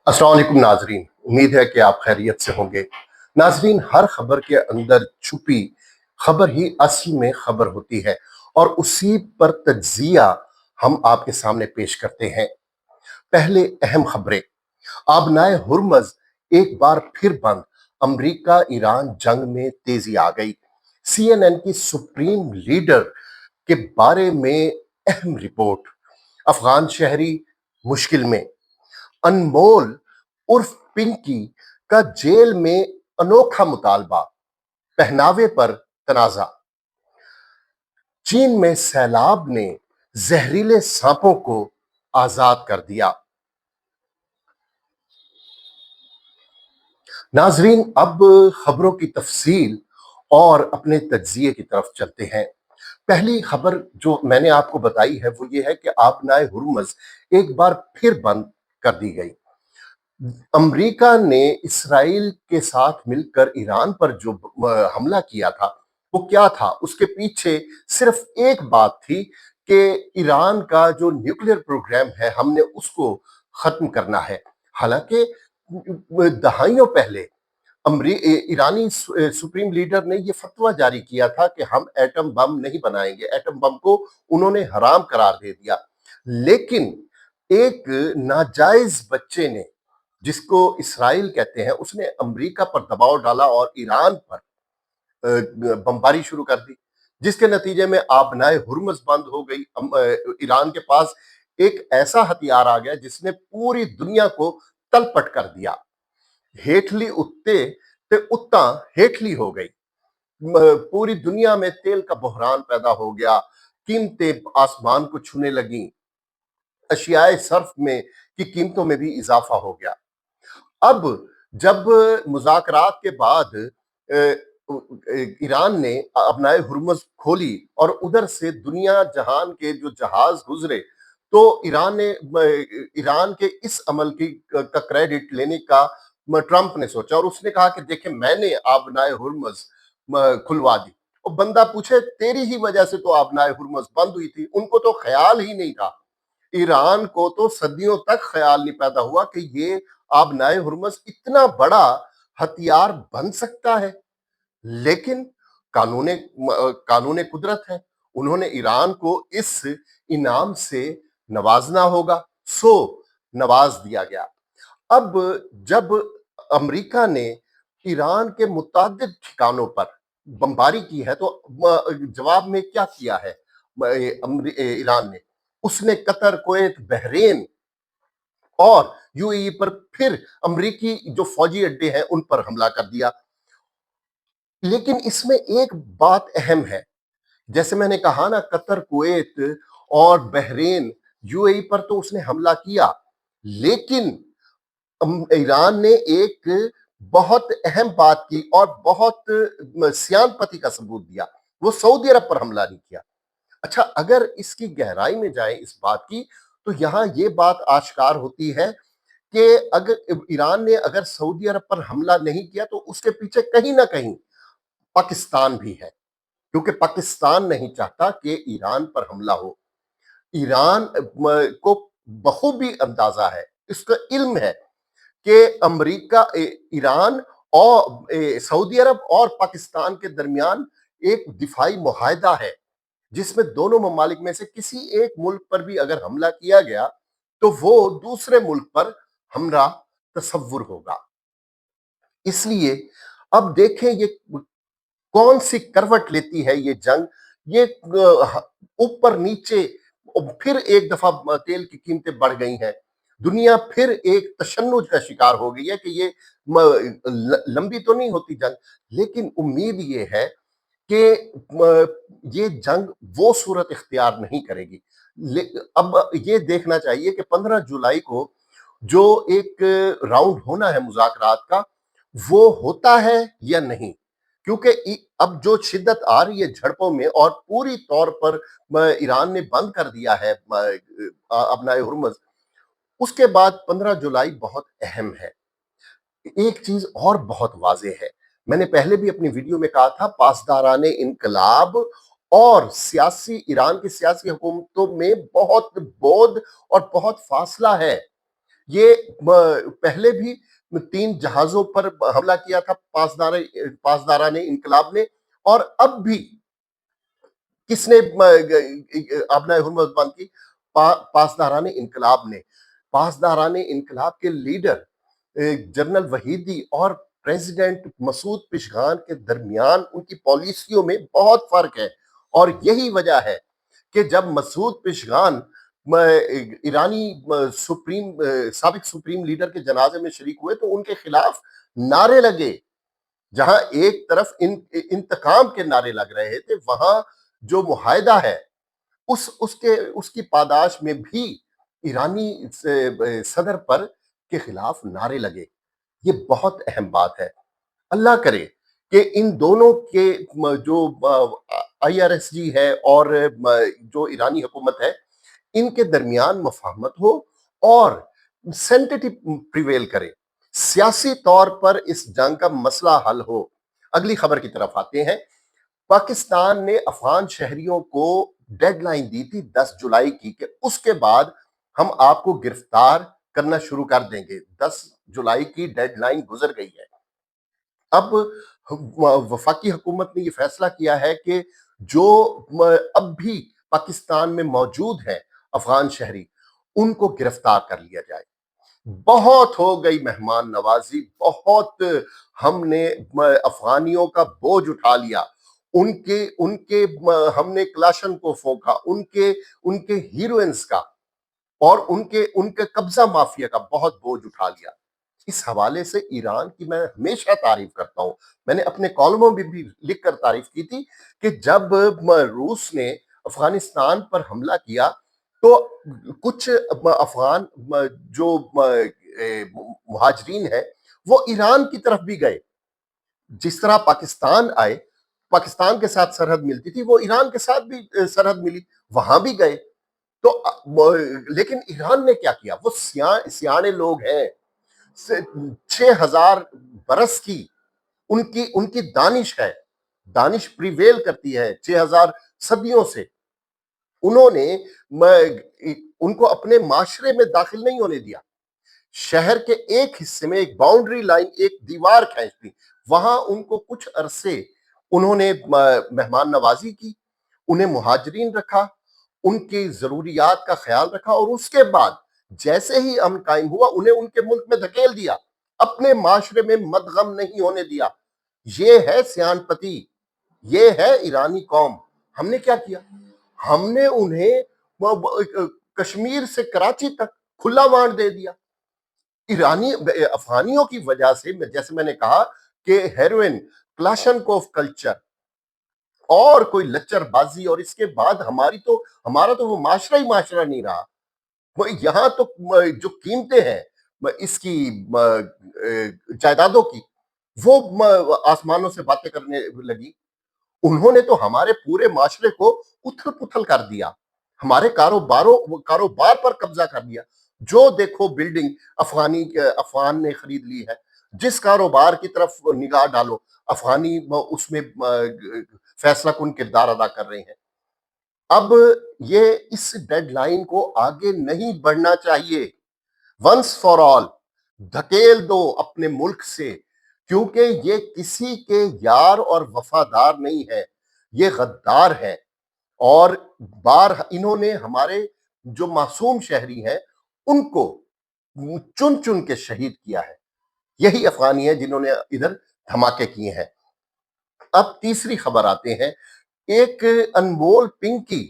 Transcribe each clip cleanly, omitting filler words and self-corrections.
अस्सलाम वालेकुम नाजरीन। उम्मीद है कि आप खैरियत से होंगे। नाजरीन, हर खबर के अंदर छुपी खबर ही असल में खबर होती है और उसी पर तज्जिया हम आपके सामने पेश करते हैं। पहले अहम खबरें। आबनाए हुर्मज एक बार फिर बंद। अमेरिका ईरान जंग में तेजी आ गई। सीएनएन की सुप्रीम लीडर के बारे में अहम रिपोर्ट। अफगान शहरी मुश्किल में। अनमोल उर्फ पिंकी का जेल में अनोखा मुतालबा। पहनावे पर तनाजा। चीन में सैलाब ने जहरीले सांपों को आजाद कर दिया। नाजरीन, अब खबरों की तफसील और अपने तज्जिए की तरफ चलते हैं। पहली खबर जो मैंने आपको बताई है वो ये है कि आबनाए हुर्मज एक बार फिर बंद कर दी गई। अमेरिका ने इसराइल के साथ मिलकर ईरान पर जो हमला किया था वो क्या था, उसके पीछे सिर्फ एक बात थी कि ईरान का जो न्यूक्लियर प्रोग्राम है हमने उसको खत्म करना है। हालांकि दहाइयों पहले ईरानी सुप्रीम लीडर ने ये फतवा जारी किया था कि हम एटम बम नहीं बनाएंगे। एटम बम को उन्होंने हराम करार दे दिया। लेकिन एक नाजायज बच्चे ने, जिसको इसराइल कहते हैं, उसने अमेरिका पर दबाव डाला और ईरान पर बमबारी शुरू कर दी, जिसके नतीजे में आबनाए हुर्मज बंद हो गई। ईरान के पास एक ऐसा हथियार आ गया जिसने पूरी दुनिया को तलपट कर दिया। हेठली उत्ते ते उत्ता हेठली हो गई। पूरी दुनिया में तेल का बहरान पैदा हो गया। कीमतें आसमान को छूने लगी। अशियाए सर्फ में की कीमतों में भी इजाफा हो गया। अब जब मुज़ाकरात के बाद ईरान ने अपनाए हुर्मुज़ खोली और उधर से दुनिया जहान के जो जहाज गुजरे, तो ईरान के इस अमल का क्रेडिट लेने का ट्रंप ने सोचा और उसने कहा कि देखें, मैंने आबनाए हुर्मुज़ खुलवा दी। और बंदा पूछे, तेरी ही वजह से तो आबनाए हुर्मुज़ बंद हुई थी। उनको तो ख्याल ही नहीं था। ईरान को तो सदियों तक ख्याल नहीं पैदा हुआ कि ये आबनाए हुर्मुज़ इतना बड़ा हथियार बन सकता है। लेकिन कानून कुदरत है। उन्होंने ईरान को इस इनाम से नवाजना होगा, सो नवाज दिया गया। अब जब अमेरिका ने ईरान के मुतादिद ठिकानों पर बमबारी की है, तो जवाब में क्या किया है ईरान ने? उसने कतर, कुवैत, बहरेन और यूएई पर फिर अमेरिकी जो फौजी अड्डे हैं उन पर हमला कर दिया। लेकिन इसमें एक बात अहम है। जैसे मैंने कहा ना, कतर, कुवैत और बहरेन, यूएई पर तो उसने हमला किया, लेकिन ईरान ने एक बहुत अहम बात की और बहुत सियानपति का सबूत दिया। वो सऊदी अरब पर हमला नहीं किया। अच्छा, अगर इसकी गहराई में जाए इस बात की, तो यहां ये बात आश्कार होती है कि अगर ईरान ने अगर सऊदी अरब पर हमला नहीं किया तो उसके पीछे कहीं ना कहीं पाकिस्तान भी है, क्योंकि पाकिस्तान नहीं चाहता कि ईरान पर हमला हो। ईरान को बखूबी अंदाजा है, इसका इल्म है कि ईरान और सऊदी अरब और पाकिस्तान के दरमियान एक दिफाई मुआहदा है, जिसमें दोनों ममालिक में से किसी एक मुल्क पर भी अगर हमला किया गया तो वो दूसरे मुल्क पर हमला तसव्वुर होगा। इसलिए अब देखें ये कौन सी करवट लेती है ये जंग। ये ऊपर नीचे फिर एक दफा तेल की कीमतें बढ़ गई हैं। दुनिया फिर एक तशन्नुज का शिकार हो गई है कि ये लंबी तो नहीं होती जंग, लेकिन उम्मीद ये है कि ये जंग वो सूरत इख्तियार नहीं करेगी। अब ये देखना चाहिए कि 15 जुलाई को जो एक राउंड होना है मुज़ाकरात का, वो होता है या नहीं। क्योंकि अब जो शिद्दत आ रही है झड़पों में और पूरी तौर पर ईरान ने बंद कर दिया है अपना हुर्मुज़, उसके बाद 15 जुलाई बहुत अहम है। एक चीज और बहुत वाज़ेह है। मैंने पहले भी अपनी वीडियो में कहा था, पासदाराने इनकलाब और सियासी ईरान की सियासी हुकूमतों में बहुत बोध और बहुत फासला है। یہ پہلے بھی 3 جہازوں پر حملہ کیا تھا پاسداران انقلاب نے، اور اب بھی کس نے ابنائے ہرمز بند کی؟ پاسداران انقلاب نے۔ پاسداران انقلاب کے لیڈر جنرل وحیدی اور پریزیڈنٹ مسعود پشغان کے درمیان ان کی پالیسیوں میں بہت فرق ہے، اور یہی وجہ ہے کہ جب مسعود پشغان ایرانی سابق سپریم لیڈر کے جنازے میں شریک ہوئے تو ان کے خلاف نعرے لگے۔ جہاں ایک طرف انتقام کے نعرے لگ رہے تھے، وہاں جو معاہدہ ہے اس کی پاداش میں بھی ایرانی صدر پر کے خلاف نعرے لگے۔ یہ بہت اہم بات ہے۔ اللہ کرے کہ ان دونوں کے جو آئی آر ایس جی ہے اور جو ایرانی حکومت ہے، ان کے درمیان مفاہمت ہو اور سینٹیٹی پریویل کرے، سیاسی طور پر اس جنگ کا مسئلہ حل ہو۔ اگلی خبر کی طرف آتے ہیں۔ پاکستان نے افغان شہریوں کو ڈیڈ لائن دی تھی 10 جولائی کی، کہ اس کے بعد ہم آپ کو گرفتار کرنا شروع کر دیں گے۔ 10 جولائی کی ڈیڈ لائن گزر گئی ہے۔ اب وفاقی حکومت نے یہ فیصلہ کیا ہے کہ جو اب بھی پاکستان میں موجود ہیں افغان شہری، ان کو گرفتار کر لیا جائے۔ بہت ہو گئی مہمان نوازی، بہت ہم نے افغانیوں کا بوجھ اٹھا لیا، ان کے ہم نے کلاشن کو پھونکا، ان کے ہیروئنز کا اور ان کے قبضہ مافیا کا بہت بوجھ اٹھا لیا۔ اس حوالے سے ایران کی میں ہمیشہ تعریف کرتا ہوں، میں نے اپنے کالموں میں بھی لکھ کر تعریف کی تھی کہ جب روس نے افغانستان پر حملہ کیا تو کچھ افغان جو مہاجرین ہیں وہ ایران کی طرف بھی گئے۔ جس طرح پاکستان آئے، پاکستان کے ساتھ سرحد ملتی تھی، وہ ایران کے ساتھ بھی سرحد ملی، وہاں بھی گئے۔ تو لیکن ایران نے کیا کیا؟ وہ سیانے لوگ ہیں، 6,000 برس کی ان کی دانش ہے، دانش پریویل کرتی ہے 6,000 صدیوں سے۔ انہوں نے ان کو اپنے معاشرے میں داخل نہیں ہونے دیا، شہر کے ایک حصے میں ایک باؤنڈری لائن، ایک دیوار کھینچ دی، وہاں ان کو کچھ عرصے انہوں نے مہمان نوازی کی، انہیں مہاجرین رکھا، ان کی ضروریات کا خیال رکھا، اور اس کے بعد جیسے ہی امن قائم ہوا انہیں ان کے ملک میں دھکیل دیا، اپنے معاشرے میں مدغم نہیں ہونے دیا۔ یہ ہے سیان پتی، یہ ہے ایرانی قوم۔ ہم نے کیا کیا؟ ہم نے انہیں کشمیر سے کراچی تک کھلا وانٹ دے دیا۔ ایرانی افغانیوں کی وجہ سے، جیسے میں نے کہا کہ ہیروئن، کلاشنکوف کلچر اور کوئی لچر بازی، اور اس کے بعد ہمارا تو وہ معاشرہ ہی معاشرہ نہیں رہا۔ وہ یہاں تو جو قیمتیں ہیں اس کی جائیدادوں کی، وہ آسمانوں سے باتیں کرنے لگی۔ انہوں نے تو ہمارے پورے معاشرے کو اتھل پتھل کر دیا، ہمارے کاروبار پر قبضہ کر دیا۔ جو دیکھو بلڈنگ افغان نے خرید لی ہے، جس کاروبار کی طرف نگاہ ڈالو افغانی اس میں فیصلہ کن کردار ادا کر رہے ہیں۔ اب یہ اس ڈیڈ لائن کو آگے نہیں بڑھنا چاہیے، ونس فار آل دھکیل دو اپنے ملک سے، کیونکہ یہ کسی کے یار اور وفادار نہیں ہے، یہ غدار ہے۔ اور انہوں نے ہمارے جو معصوم شہری ہیں ان کو چن چن کے شہید کیا ہے۔ یہی افغانی ہیں جنہوں نے ادھر دھماکے کیے ہیں۔ اب تیسری خبر آتے ہیں۔ ایک انمول پنکی،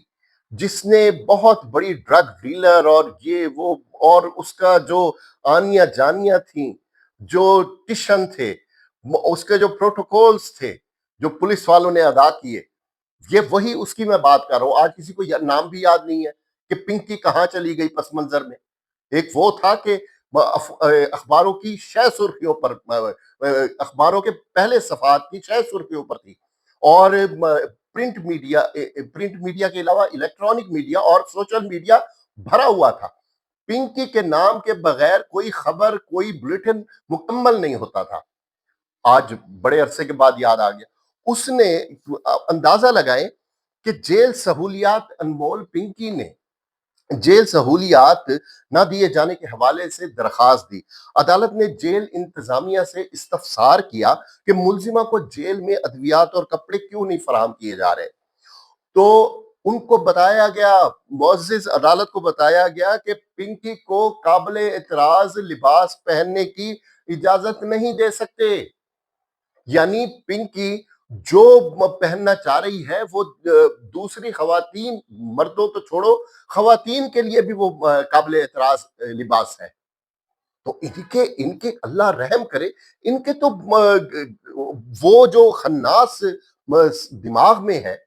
جس نے بہت بڑی ڈرگ ڈیلر اور یہ وہ اور اس کا جو آنیاں جانیاں تھیں، جو ٹشن تھے، اس کے جو پروٹوکولز تھے جو پولیس والوں نے ادا کیے، یہ وہی اس کی میں بات کر رہا ہوں۔ آج کسی کو نام بھی یاد نہیں ہے کہ پنکی کہاں چلی گئی پس منظر میں۔ ایک وہ تھا کہ اخباروں کی 6 سرخیوں پر، اخباروں کے پہلے صفحات کی 6 سرخیوں پر تھی، اور پرنٹ میڈیا کے علاوہ الیکٹرانک میڈیا اور سوشل میڈیا بھرا ہوا تھا۔ پنکی کے نام کے بغیر کوئی خبر، کوئی بلیٹن مکمل نہیں ہوتا تھا۔ آج بڑے عرصے کے بعد یاد آ گیا۔ اس نے اندازہ لگائیں کہ جیل سہولیات انمول پنکی نے जेल सहूलियात न दिए जाने के हवाले से दरखास्त दी। अदालत ने जेल इंतजामिया से इस्तफसार किया कि मुलजिमा को जेल में अद्वियात और कपड़े क्यों नहीं फराहम किए जा रहे। तो उनको बताया गया, मुअज़्ज़िज़ अदालत को बताया गया कि पिंकी को काबिल एतराज़ लिबास पहनने की इजाज़त नहीं दे सकते। यानी पिंकी जो पहनना चाह रही है वो दूसरी खवातीन, मर्दों तो छोड़ो, खवातीन के लिए भी वो काबिल एतराज़ लिबास है। तो इनके इनके अल्लाह रहम करे, इनके तो वो जो खन्नास दिमाग में है,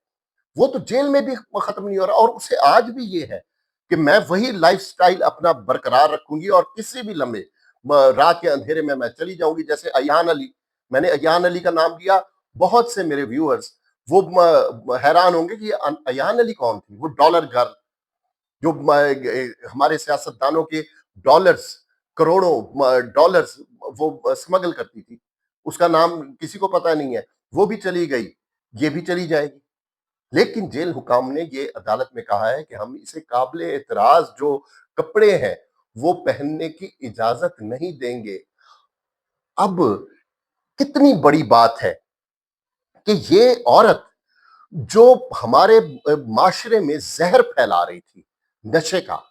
वो तो जेल में भी खत्म नहीं हो रहा, और उसे आज भी ये है कि मैं वही लाइफस्टाइल अपना बरकरार रखूंगी और किसी भी लम्हे रात के अंधेरे में मैं चली जाऊंगी। जैसे अयान अली, मैंने अयान अली का नाम लिया, बहुत से मेरे व्यूअर्स वो हैरान होंगे कि अयान अली कौन थी। वो डॉलर गर्ल जो हमारे सियासतदानों के डॉलर्स, करोड़ों डॉलर्स वो स्मगल करती थी, उसका नाम किसी को पता नहीं है। वो भी चली गई, ये भी चली जाएगी। लेकिन जेल हुकाम ने ये अदालत में कहा है कि हम इसे काबिल एतराज जो कपड़े हैं वो पहनने की इजाजत नहीं देंगे। अब कितनी बड़ी बात है कि ये औरत जो हमारे माशरे में जहर फैला रही थी नशे का,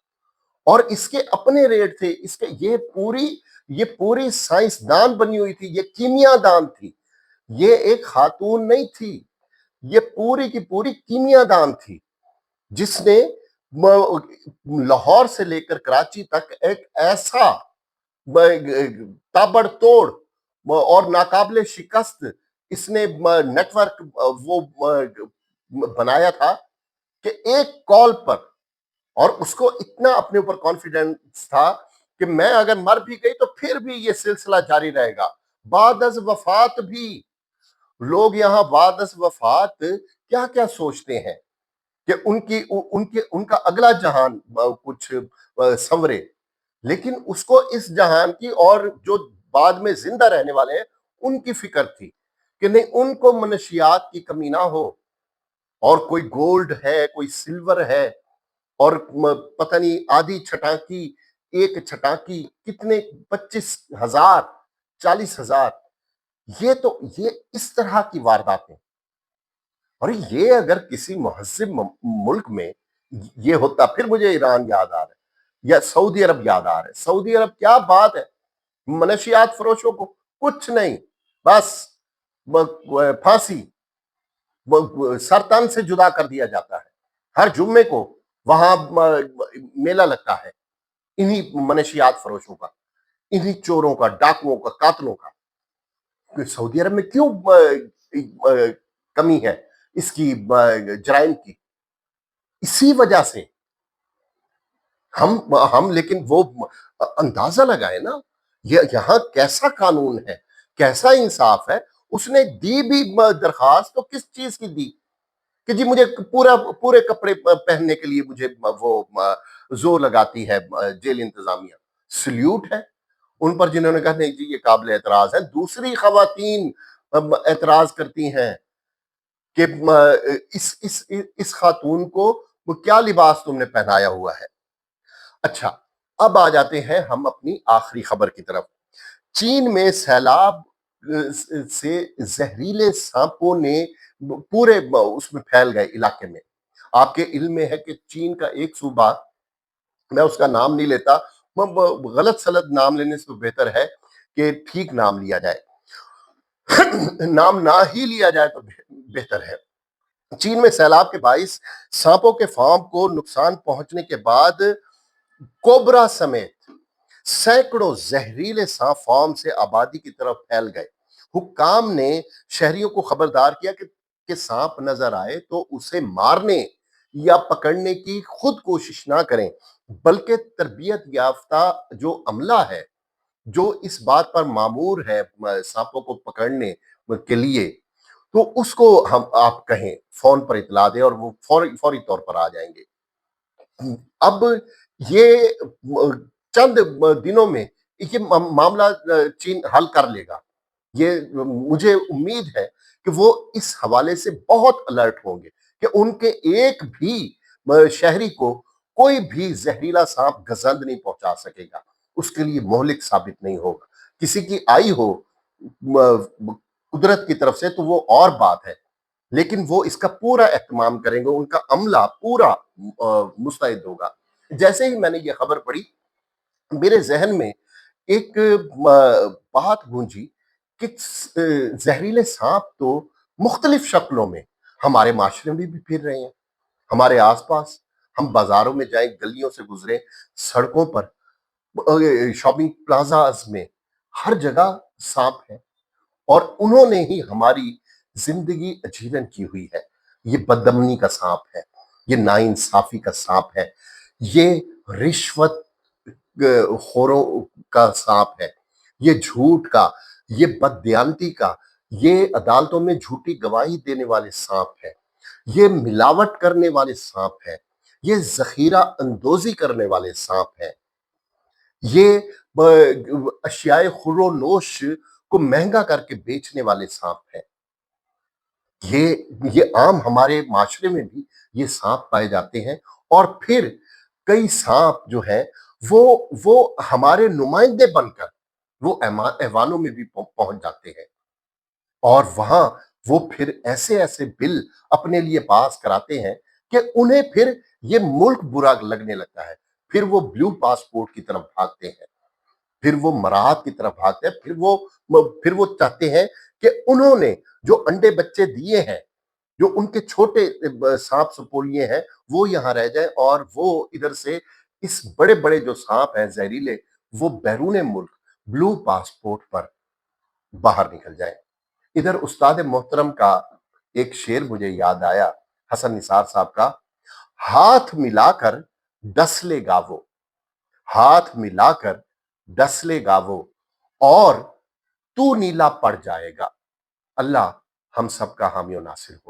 और इसके अपने रेट थे, इसके ये पूरी साइंसदान बनी हुई थी, ये कीमियादान थी, ये एक खातून नहीं थी, ये पूरी की पूरी कीमियादान थी, जिसने लाहौर से लेकर कराची तक एक ऐसा ताबड़तोड़ और नाकाबिले शिकस्त इसने नेटवर्क वो बनाया था कि एक कॉल पर, और उसको इतना अपने ऊपर कॉन्फिडेंस था कि मैं अगर मर भी गई तो फिर भी ये सिलसिला जारी रहेगा। बाद अज वफात भी लोग यहाँ बाद अज वफात क्या क्या सोचते हैं कि उनका अगला जहान कुछ संवरे, लेकिन उसको इस जहान की और जो बाद में जिंदा रहने वाले हैं उनकी फिक्र थी कि नहीं, उनको मनशियात की कमी ना हो, और कोई गोल्ड है, कोई सिल्वर है, और पता नहीं आधी छटाकी, एक छटाकी कितने, 25,000, 40,000, ये इस तरह की वारदातें। और ये अगर किसी महज़िब मुल्क में ये होता, फिर मुझे ईरान याद आ रहा है या सऊदी अरब याद आ रहा है। सऊदी अरब क्या बात है, मनशियात फरोशों को कुछ नहीं, बस फांसी, सरतन से जुदा कर दिया जाता है। हर जुम्मे को वहां मेला लगता है इन्हीं मनशियात फरोशों का, इन्हीं चोरों का, डाकुओं का, कातलों का। सऊदी अरब में क्यों कमी है इसकी जराइम की? इसी वजह से हम लेकिन वो अंदाजा लगाए ना, ये यहाँ कैसा कानून है, कैसा इंसाफ है। उसने दी भी दरखास्त तो किस चीज की दी कि जी मुझे पूरे कपड़े पहनने के लिए मुझे वो जोर लगाती है जेल इंतजामिया। सल्यूट है उन पर जिन्होंने कहा नहीं जी ये काबिल एतराज है। दूसरी खवातीन एतराज करती हैं कि इस खातून को वो क्या लिबास तुमने पहनाया हुआ है। अच्छा, अब आ जाते हैं हम अपनी आखिरी खबर की तरफ। चीन में सैलाब से जहरीले सांपों ने पूरे उसमें फैल गए इलाके में। आपके इल्म में है कि चीन का एक सूबा, मैं उसका नाम नहीं लेता, गलत सलत नाम लेने से तो बेहतर है कि ठीक नाम लिया जाए। नाम ना ही लिया जाए तो बेहतर है। चीन में सैलाब के बाइस सांपों के फार्म को नुकसान पहुंचने के बाद कोबरा समेत सैकड़ों जहरीले सांप फार्म से आबादी की तरफ फैल गए। हुक्काम ने शहरियों को खबरदार किया कि सांप नजर आए तो उसे मारने या पकड़ने की खुद कोशिश ना करें, बल्कि तरबियत याफ्ता जो अमला है, जो इस बात पर मामूर है सांपों को पकड़ने के लिए, तो उसको हम आप कहें फोन पर इतला दें और वो फौरी फौरी तौर पर आ जाएंगे। अब ये चंद दिनों में ये मामला चीन हल कर लेगा। ये मुझे उम्मीद है कि वो इस हवाले से बहुत अलर्ट होंगे कि उनके एक भी शहरी को کوئی بھی زہریلا سانپ گزند نہیں پہنچا سکے گا، اس کے لیے مہلک ثابت نہیں ہوگا۔ کسی کی آئی ہو قدرت کی طرف سے تو وہ اور بات ہے، لیکن وہ اس کا پورا اہتمام کریں گے، ان کا عملہ پورا مستعد ہوگا۔ جیسے ہی میں نے یہ خبر پڑھی، میرے ذہن میں ایک بات گونجی کہ زہریلے سانپ تو مختلف شکلوں میں ہمارے معاشرے میں بھی پھر رہے ہیں، ہمارے آس پاس، ہم بازاروں میں جائیں، گلیوں سے گزریں، سڑکوں پر، شاپنگ پلازاز میں، ہر جگہ سانپ ہے، اور انہوں نے ہی ہماری زندگی اجیرن کی ہوئی ہے۔ یہ بدامنی کا سانپ ہے، یہ ناانصافی کا سانپ ہے، یہ رشوت خوروں کا سانپ ہے، یہ جھوٹ کا، یہ بددیانتی کا، یہ عدالتوں میں جھوٹی گواہی دینے والے سانپ ہے، یہ ملاوٹ کرنے والے سانپ ہے، یہ ذخیرہ اندوزی کرنے والے سانپ ہے، یہ اشیاء خور و نوش کو مہنگا کر کے بیچنے والے سانپ ہیں۔ یہ یہ عام ہمارے معاشرے میں بھی یہ سانپ پائے جاتے ہیں، اور پھر کئی سانپ جو ہیں وہ ہمارے نمائندے بن کر وہ ایوانوں میں بھی پہنچ جاتے ہیں، اور وہاں وہ پھر ایسے ایسے بل اپنے لیے پاس کراتے ہیں کہ انہیں پھر یہ ملک برا لگنے لگتا ہے، پھر وہ بلو پاسپورٹ کی طرف بھاگتے ہیں، پھر وہ مراحت کی طرف بھاگتے ہیں، پھر وہ چاہتے ہیں کہ انہوں نے جو انڈے بچے دیے ہیں، جو ان کے چھوٹے سانپ سپولیے ہیں، وہ یہاں رہ جائیں، اور وہ ادھر سے اس بڑے بڑے جو سانپ ہیں زہریلے، وہ بیرون ملک بلو پاسپورٹ پر باہر نکل جائیں۔ ادھر استاد محترم کا ایک شعر مجھے یاد آیا، حسن نثار صاحب کا: ہاتھ ملا کر ڈس لے گا وہ، ہاتھ ملا کر ڈس لے گا وہ، اور تو نیلا پڑ جائے گا۔ اللہ ہم سب کا حامی و ناصر ہو۔